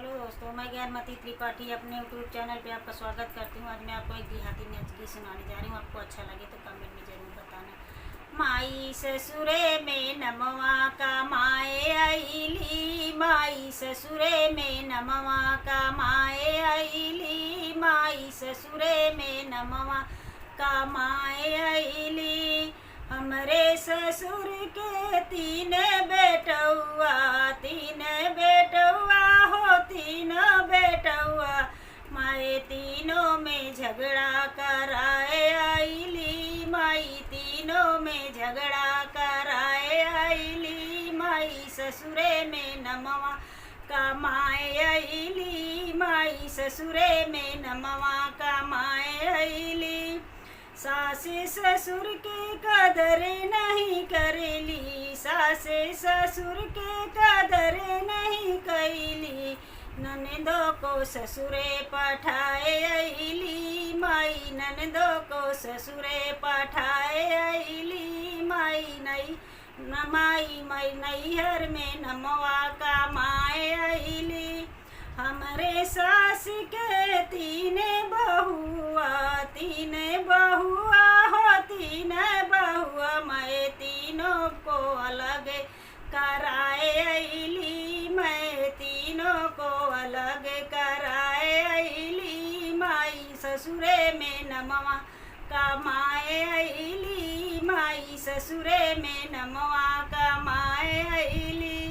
Hello दोस्तों, मैं ज्ञानमती त्रिपाठी अपने यूट्यूब चैनल पे आपका स्वागत करती हूँ। आज मैं आपको एक देहाती गीत सुनाने जा रही हूँ। आपको अच्छा लगे तो कमेंट में ज़रूर बताना। माई ससुरे में नमवा का माए आईली, माई ससुरे में नमवा का माए आईली, माई ससुरे में नमवा का माए आईली। हमरे ससुर के तीन बेटौआ, तीन बेटौआ हो तीन बेटौआ, माए तीनों में झगड़ा कराए आईली, माई तीनों में झगड़ा कराए आईली। माई ससुरे में नमवा का माए आईली, माई ससुरे में नमवा का माए आईली। सास ससुर के कदर नहीं करेली, सास ससुर के कदर नहीं कैली, ननदों को ससुरे पठाए आईली, माई ननदों को ससुरे पठाए आईली। माई नैहर में नमवा का माए आईली। हमरे सास के तीन बहुआ, तीन बहुआ हो तीन बहुआ, मैं तीनों को अलग कराए आईली, मैं तीनों को अलग कराए आईली। माई ससुरे में नमवा का माए आईली, माई ससुरे में नमवा का माए आईली।